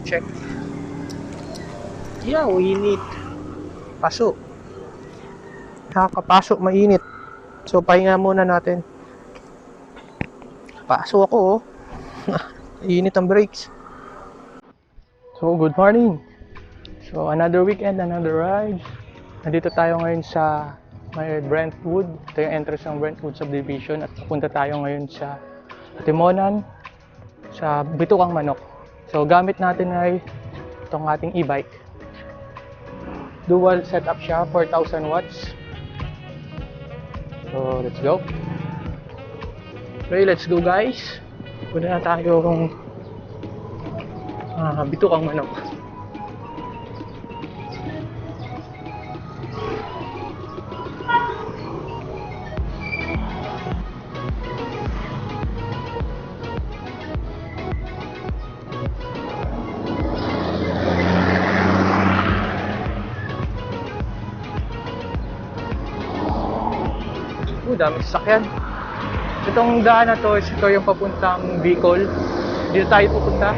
Check. Yeah, init. Pasok. Nakakapasok, mainit. So, pahinga muna natin. Pasok ako, oh. Init ang brakes. So, good morning. So, another weekend, another ride. Nandito tayo ngayon sa may Brentwood. Ito yung entrance ng Brentwood subdivision. At pupunta tayo ngayon sa Atimonan, sa Bitukang Manok. So, gamit natin ay itong ating e-bike. Dual setup siya, 4,000 watts. So, let's go. Okay, let's go guys. Punta na tayo kung Bitukang Manok. Dami sasakyan. Itong daan na to, ito yung papuntang Bicol. Dito tayo pupunta.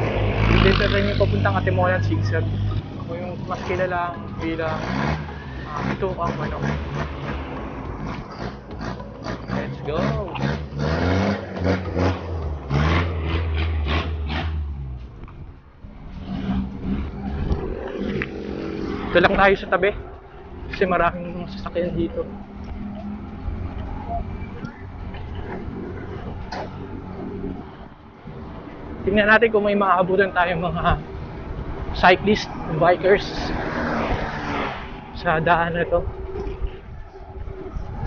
Dito rin yung papuntang Atimonan Zigzag. O yung mas kilala bilang Bitukang Manok. Let's go! Ito lang tayo sa tabi. Kasi maraming sasakyan dito. Tingnan natin kung may maaabutan tayong mga cyclist, bikers sa daan na to.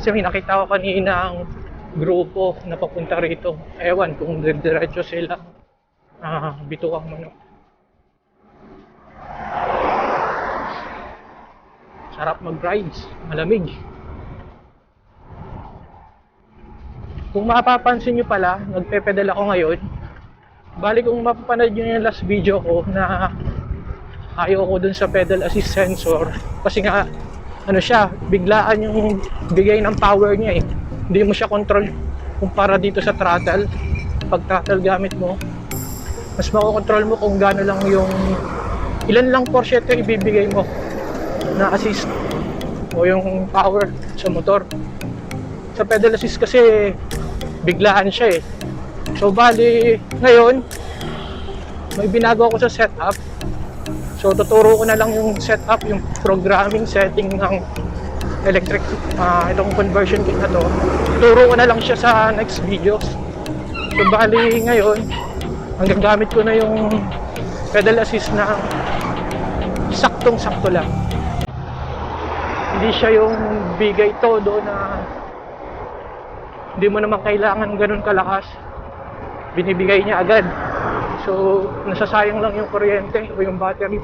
Kasi may nakita ko kanina ang grupo na papunta rito. Ewan kung diretso sila Bitukang Manok. Sarap mag-rides, malamig. Kung mapapansin nyo pala, nagpe-pedal ako ngayon. Bali kung mapapanood nyo yung last video ko na ayaw ko dun sa pedal assist sensor kasi nga ano siya, biglaan yung bigay ng power niya eh. Hindi mo siya control kumpara dito sa throttle. Pag throttle gamit mo, mas makokontrol mo kung gaano lang yung ilan lang porsyento ibibigay mo na assist o yung power sa motor. Sa pedal assist kasi biglaan siya eh. So bali, ngayon may binago ako sa setup. So tuturo ko na lang yung setup, yung programming setting ng electric itong conversion kit na to. Tuturo ko na lang siya sa next videos. So bali ngayon, ang gagamit ko na yung pedal assist na saktong-sakto lang. Hindi siya yung bigay todo na hindi mo naman kailangan ganun kalakas. Binibigay niya agad. So, nasasayang lang yung kuryente o yung battery.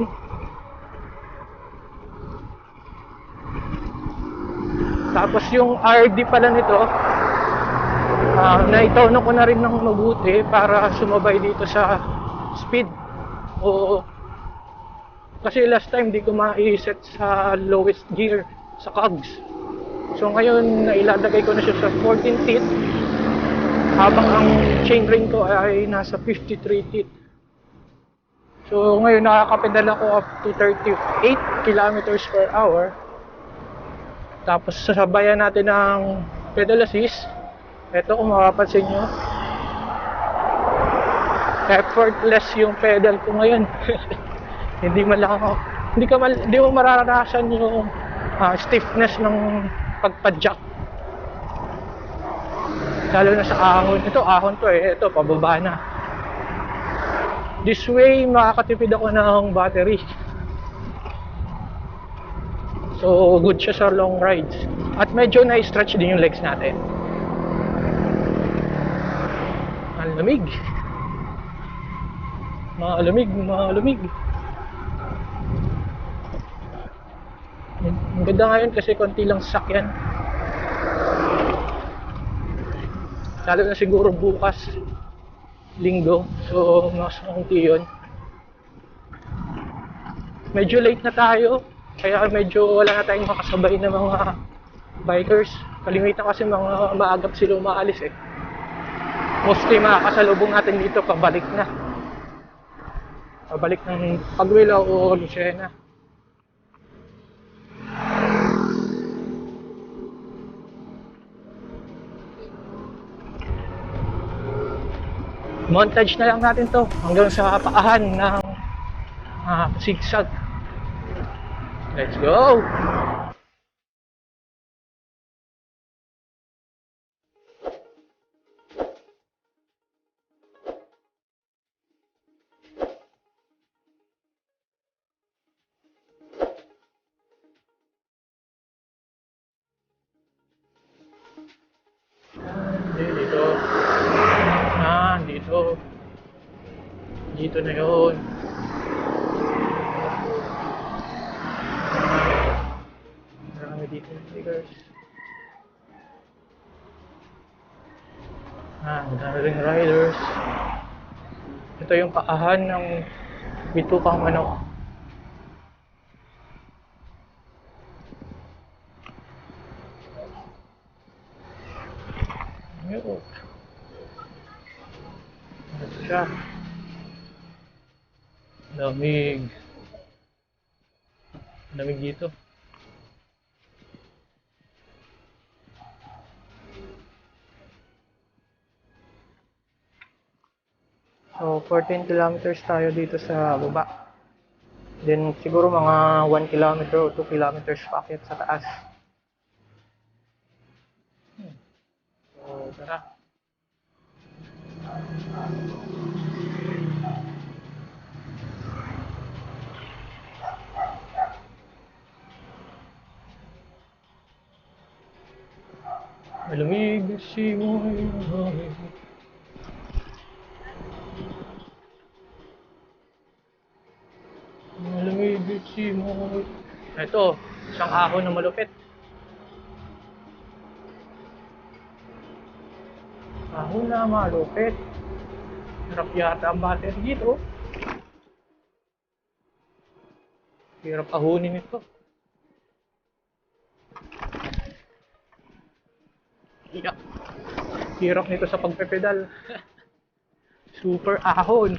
Tapos yung RD pala nito, naitono ko na rin ng mabuti para sumabay dito sa speed. O, kasi last time di ko ma-set sa lowest gear sa cogs. So ngayon, nailalagay ko na siya sa 14 teeth. Habang ang chain ring ko ay nasa 53 teeth. So ngayon nakakapedal ako up to 38 kilometers per hour. Tapos sasabayan natin ng pedal assist. Ito kung mapapansin nyo, effortless yung pedal ko ngayon. Hindi mo mararanasan yung stiffness ng pagpadjak. Lalo na sa ahon. Ito, ahon to eh. Ito, pababa na. This way, makakatipid ako ng battery. So, good siya sa long rides. At medyo na-stretch din yung legs natin. Ang lamig. Malamig. Ang ganda ngayon kasi konti lang sasakyan. Lalo na siguro bukas, linggo. So, mas konti yun. Medyo late na tayo. Kaya medyo wala na tayong makasabay na mga bikers. Kalimitan kasi mga maagap sila umaalis eh. Mostly makakasalubong natin dito pabalik na. Pabalik ng Pagbilao o Lucena. Montage na lang natin to hanggang sa paahan ng zigzag. Let's go! Dito. Dito. Dito na yun. Marami dito ng stickers. Madami rin riders. Ito yung paahan ng Bitukang Manok. Ito siya. Lamig dito. So 14 kilometers tayo dito sa baba. Then siguro mga 1 kilometer o 2 kilometers paakyat sa taas. So tara. Malamig si Moy. Malamig si Moy. Ito, isang ahon na malupit. Ahon na malupit. Hirap yata ang battery dito. Hirap ahonin ito. Yeah. Hirap nito sa pagpepedal. Super ahon.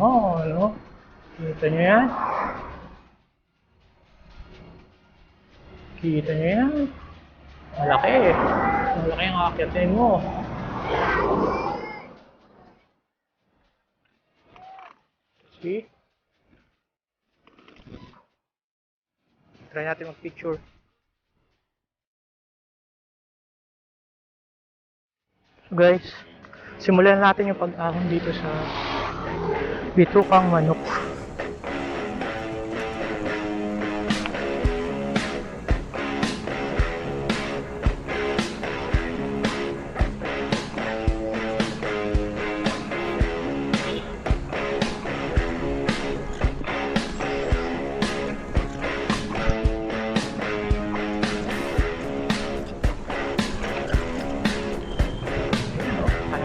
Ano? Kita nyo yan? Kita nyo yan? Malaki. Malaki ang akyatin mo. See? Try natin mag-picture. So guys, simulan natin yung pag-ahon dito sa Bitukang Manok.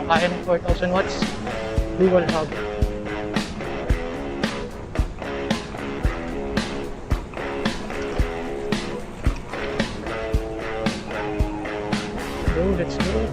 Kaya ng 4,000 watts dual hub. So let's go.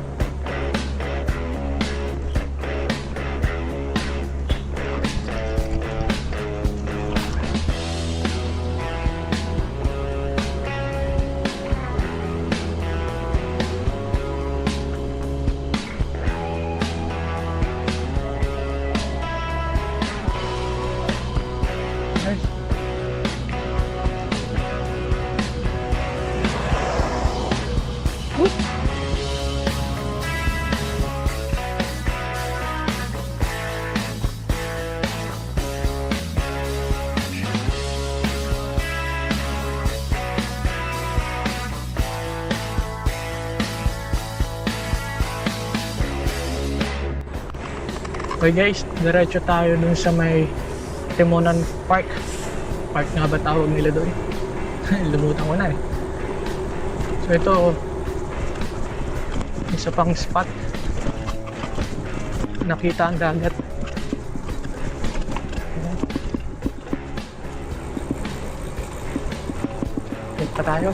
Okay guys, diretso tayo dun sa may Atimonan Park. Park nga ba tawag nila doon? Lumutan ko na eh. So ito, isa pang spot nakita ang dagat. Dito pa tayo.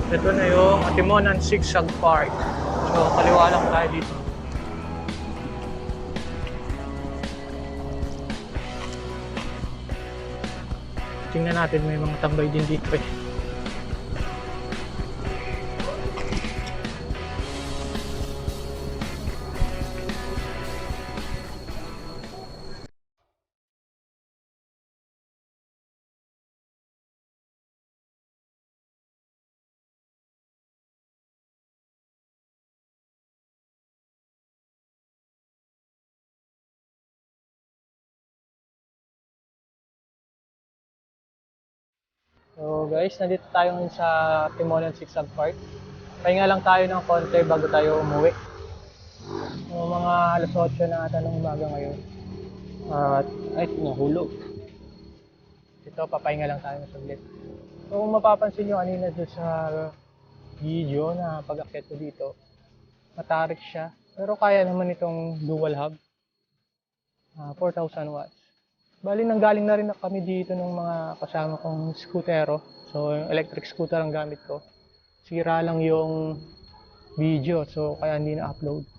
Ito na yung Atimonan Zigzag Park. So, kaliwa lang tayo dito. Tingnan natin, may mga tambay din dito eh. So guys, nandito tayo ngayon sa Atimonan Zigzag Park. Pahinga lang tayo ng konti bago tayo umuwi. So, mga alas 8 na ata ng umaga ngayon. At ay, nahulog. Ito, papahinga lang tayo ng saglit. So kung mapapansin nyo kanina doon sa video na pag-akyat ko dito, matarik siya. Pero kaya naman itong dual hub. 4,000 watts. Bali, nanggaling na rin kami dito ng mga kasama kong scootero. So, electric scooter ang gamit ko. Sira lang yung video, so kaya hindi na-upload.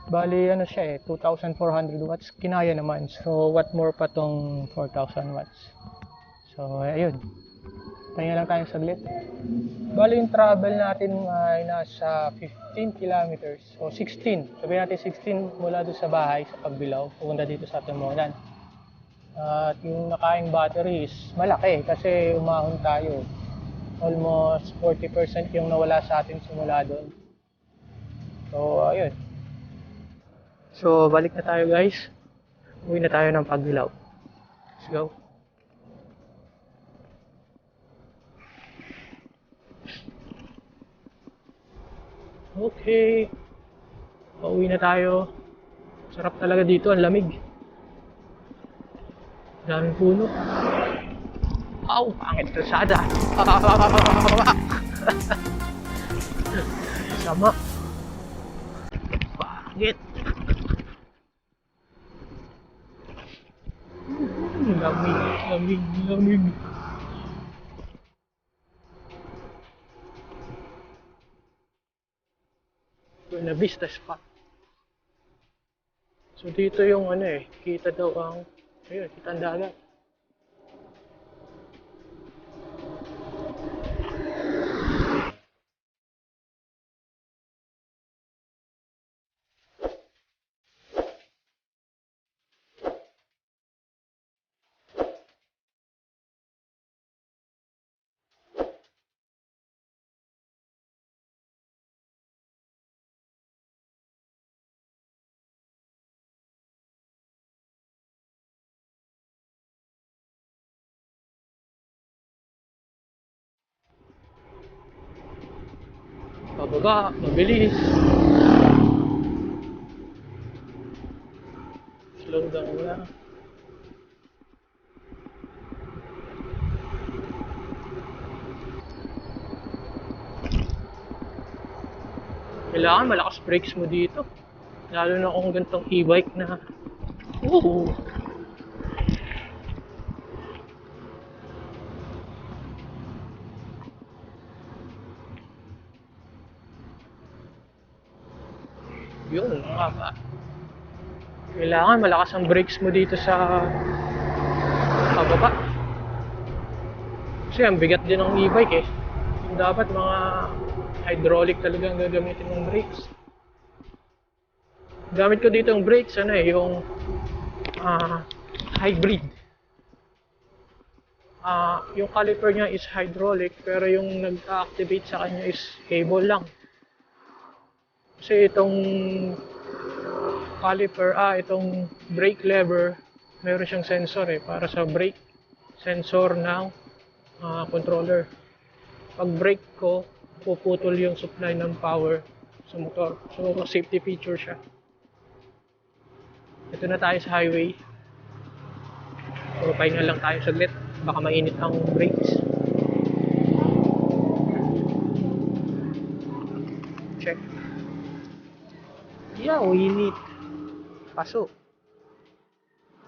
Bali, ano siya eh, 2,400 watts. Kinaya naman. So, what more pa tong 4,000 watts. So, ayun. Pahinga lang tayo saglit. Bali, yung travel natin ay nasa 15 kilometers. O 16. Sabihin natin 16 mula doon sa bahay, sa Pagbilao. Pupunta dito sa Atimonan. At yung nakaing battery is malaki kasi umahon tayo. Almost 40% yung nawala sa atin simula doon. So, ayun. So, balik na tayo guys. Uwi na tayo ng Pagbilao. Let's go. Okay. Pauwi na tayo. Sarap talaga dito, ang lamig. Daming puno. Aw, pangit kalsada. Sama. Pangit. Lamig. Buena Vista Spot. So dito yung ano eh, kita daw ang, ayun, kita ang dagat. Pababa, mabilis. Slow down lang. Kailangan malakas brakes mo dito. Lalo na kung gantong e-bike na. Woo! Yun, nga ba? Kailangan malakas ang brakes mo dito sa pababa. Kasi ang bigat din ng e-bike eh. Dapat mga hydraulic talaga ang gagamitin ng brakes. Gamit ko dito yung brakes, ano eh, yung hybrid. Yung caliper niya is hydraulic, pero yung nag-activate sa kanya is cable lang. Kasi itong caliper, itong brake lever, meron siyang sensor eh, para sa brake sensor ng controller. Pag brake ko, puputol yung supply ng power sa motor. So, safety feature siya. Ito na tayo sa highway. So pahinga lang tayo saglit, baka mainit ang brakes. Check. Yeah, init. Pasok.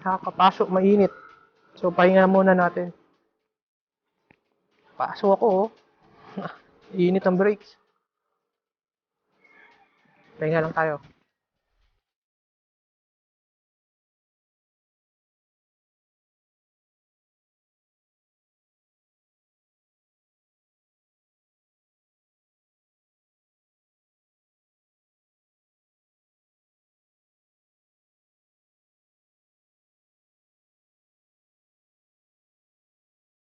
Nakakapasok, mainit. So pahinga muna natin. Pasok ako oh. Init ang brakes. Pahinga lang tayo.